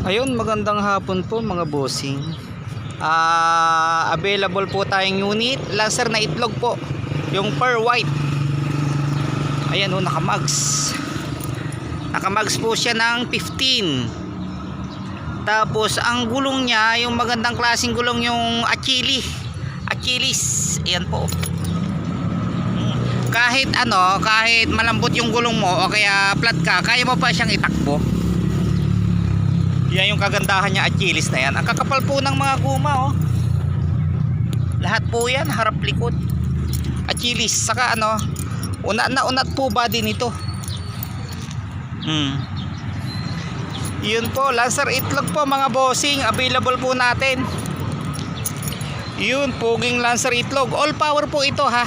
Ayun, magandang hapon po mga bossing. Available po tayong unit, Lancer na itlog po, yung pearl white. Ayan o, nakamags. Nakamags po siya ng 15. Tapos ang gulong niya, yung magandang klaseng gulong, yung Achilles. Ayan po. Kahit kahit malambot yung gulong mo o kaya flat ka, kaya mo pa siyang itakbo. Yan yung kagandahan niya, Achilles na yan. Ang kakapal po ng mga guma, oh. Lahat po yan, harap likod. Achilles, saka unat po body nito. Yun po, Lancer itlog po mga bossing, available po natin. Yun, puging Lancer itlog. All power po ito, ha.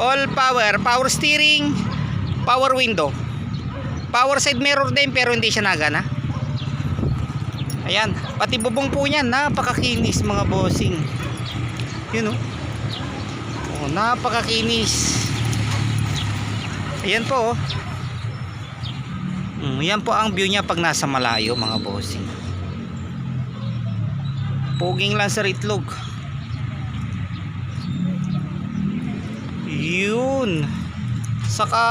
All power, power steering, power window. Power side mirror din pero hindi siya nagana. Ayan, pati bubong po niyan, napakakinis mga bossing. Yun oh, napakakinis. Ayan po, oh. Yan po ang view niya pag nasa malayo mga bossing. Puging Lancer itlog. Yun. Saka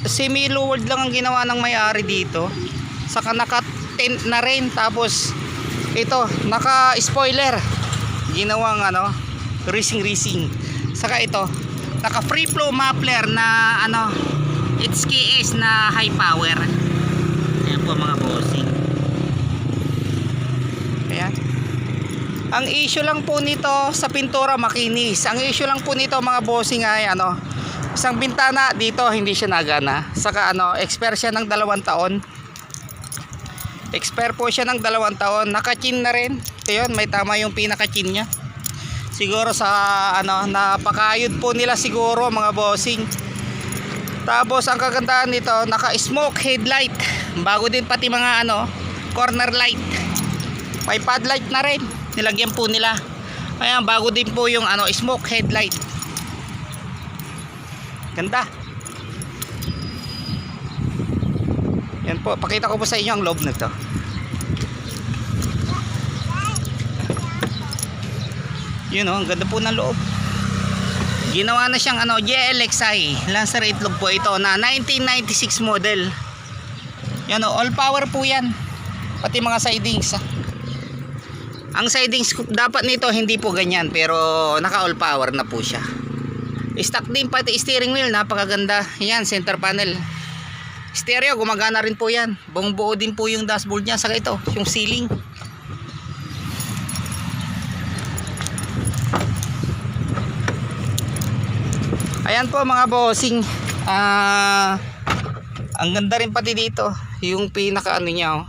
semi-lowered lang ang ginawa ng may-ari dito. Saka naka-tent na rin. Tapos ito, naka-spoiler. Ginawang racing. Saka ito, naka-free flow muffler na HKS na high power. Ayan po mga bossing. Ayan. Ang issue lang po nito sa pintura, makinis. Ang issue lang po nito mga bossing ay isang bintana dito hindi siya nagana. Saka expire siya ng 2 taon. Expire po siya ng 2 taon. Naka-chin na rin. Ayun, may tama yung pinaka-chin niya. Siguro sa napakayod po nila siguro mga bossing. Tapos ang kagandahan nito, naka-smoke headlight. Bago din pati mga corner light. May pad light na rin. Nilagyan po nila. Ayan, bago din po yung smoke headlight. Ganda. Yan po, pakita ko po sa inyo ang loob nito. Yun ang ganda po ng loob. Ginawa na siyang JLXI Lancer itlog po ito na 1996 model. Yan all power po yan. Pati mga sidings. Ang sidings dapat nito hindi po ganyan, pero naka all power na po siya. Stock din pati steering wheel, napakaganda. Yan, center panel. Stereo, gumagana rin po yan. Buong buo din po yung dashboard niya. Saka ito, yung ceiling. Ayan po mga bossing. Ang ganda rin pati dito. Yung pinaka niya, oh.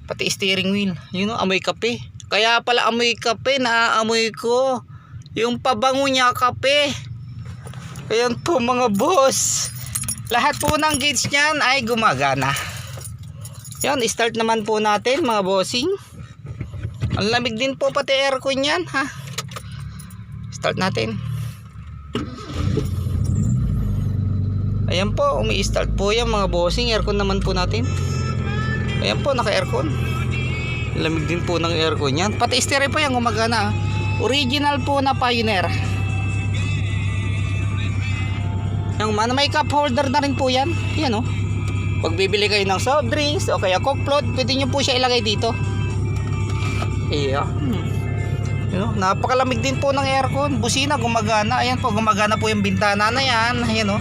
Pati steering wheel. Yun amoy kape. Kaya pala amoy kape, naaamoy ko. Yung pabango niya kape. Ayan po mga boss. Lahat po ng gauge niyan ay gumagana. Yan, start naman po natin mga bossing. Ang lamig din po pati aircon yan, ha. Start natin. Ayan po, umi-start po yan mga bossing. Aircon naman po natin. Ayan po, naka-aircon. Lamig din po ng aircon yan. Pati stereo po yan gumagana, ha. Original po na Pioneer. Yung may cup holder na rin po yan. Yan oh. Pag bibili kayo ng soft drinks o kaya coke float, pwede nyo po siya ilagay dito. Ayan. Napakalamig din po ng aircon. Busina gumagana. Ayan po, gumagana po yung bintana na yan. Ayan oh.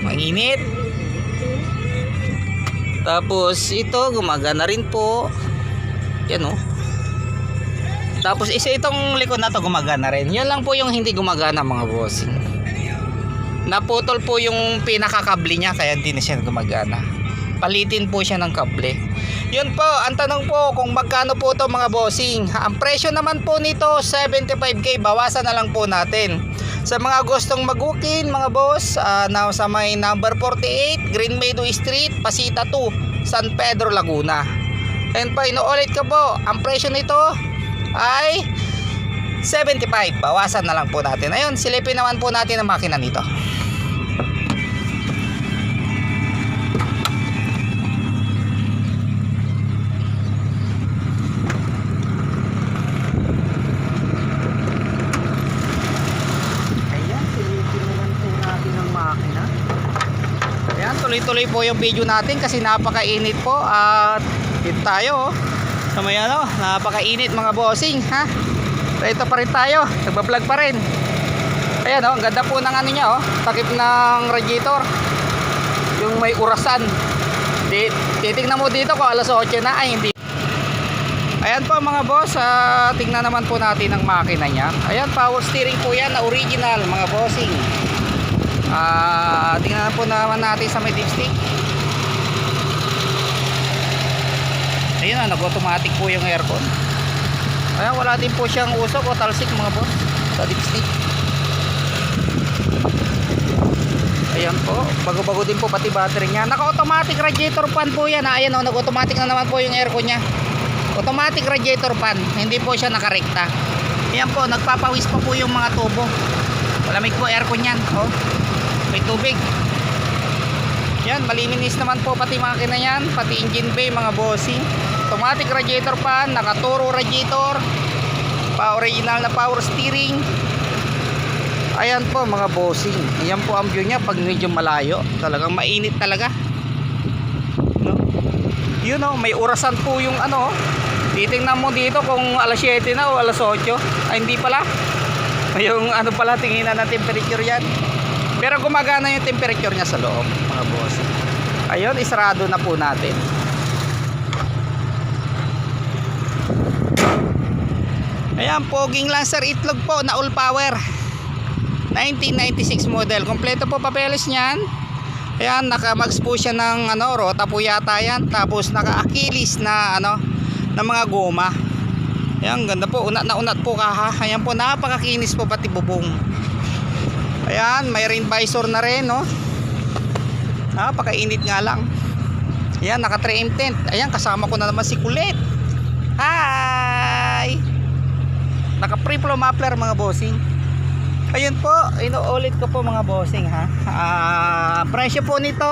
Ang init. Tapos ito gumagana rin po. Yan oh. Tapos itong likod na to gumagana rin. Yan lang po yung hindi gumagana mga bossing. Naputol po yung pinakakable niya kaya hindi na siya gumagana. Palitin po siya ng kable. Yun po, ang tanong po kung magkano po to mga bossing. Ang presyo naman po nito 75k, bawasan na lang po natin. Sa mga gustong mag-walk-in mga boss, sa may number 48 Green Meadow Street, Pasita 2, San Pedro, Laguna. And pa inuulit ko po, ang presyo nito ay 75, bawasan na lang po natin. Ayun, silipin naman po natin ang makina nito. tuloy po yung video natin kasi napakainit po. At dito tayo sa may ano, napakainit mga bossing, ha. Ito pa rin tayo, nagbablog pa rin. Ayan oh, ang ganda po ng ano niya oh, takip ng radiator. Yung may urasan. Titingnan mo dito kung alas 8 na, ay hindi. Ayan po mga boss, tingnan naman po natin ang makina niya. Ayan, power steering po yan na original mga bossing. Tingnan po naman natin sa may dipstick. Ayan, nag-automatic po yung aircon. Ayan, wala din po siyang usok o talsik mga boss sa dipstick. Ayan po, bago-bago din po pati battery niya. Naka-automatic radiator fan po yan. Ayan o, nag-automatic na naman po yung aircon niya. Automatic radiator fan, hindi po siya nakarekta. Ayan po, nagpapawis pa po yung mga tubo. Malamig po aircon yan. Oh, may tubig. Yan, malininis naman po pati makina yan, pati engine bay mga bossing. Automatic radiator fan, nakaturo radiator, original na power steering. Ayan po mga bossing. Ayan po ang view niya pag medyo malayo. Talagang mainit talaga. No? Yun oh, may orasan po yung ano. Titingnan mo dito kung alas 7 na o alas 8. Ay hindi pala. Yung ano pala, tinginan ng temperature yan. Pero gumagana yung temperature niya sa loob mga boss. Ayun, isarado na po natin. Ayan, poging Lancer itlog po na all power 1996 model. Kompleto po papeles niyan. Ayan, naka-mags po siya ng ano, rota po yata yan. Tapos naka-Achilles na ano, na mga goma. Ayan, ganda po, unat na unat po kaha. Ayan po, napakakinis po pati bubong. Ayan, may rain visor na rin, no? Napakainit nga lang. Ayan, naka 3M tent. Ayan, kasama ko na naman si Kulit. Hi! Naka pre-flow muffler mga bossing. Ayun po, inuulit ko po mga bossing, ha. Presyo po nito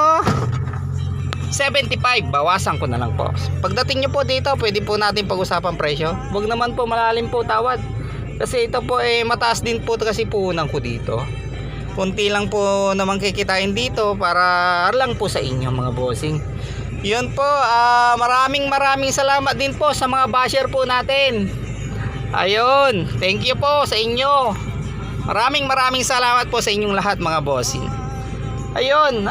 75, bawasan ko na lang po. Pagdating nyo po dito, pwede po natin pag-usapan presyo. Huwag naman po malalim po tawad. Kasi ito po mataas din po kasi puhunan ko dito. Kunti lang po naman kikitain dito para lang po sa inyo mga bossing. Yun po, maraming salamat din po sa mga basher po natin. Ayun, thank you po sa inyo. Maraming salamat po sa inyong lahat mga bossing. Ayun,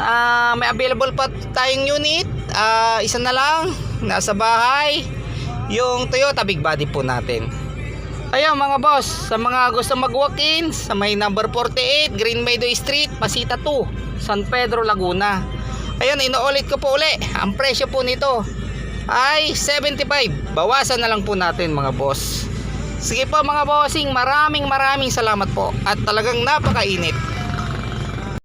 may available pa tayong unit. Isa na lang, nasa bahay. Yung Toyota Big Body po natin. Ayun mga boss, sa mga gusto mag-walk-in sa may number 48 Green Meadow Street, Pasita 2, San Pedro, Laguna. Ayun, inuulit ko po uli. Ang presyo po nito ay 75. Bawasan na lang po natin mga boss. Sige po mga bossing, maraming salamat po. At talagang napakainit.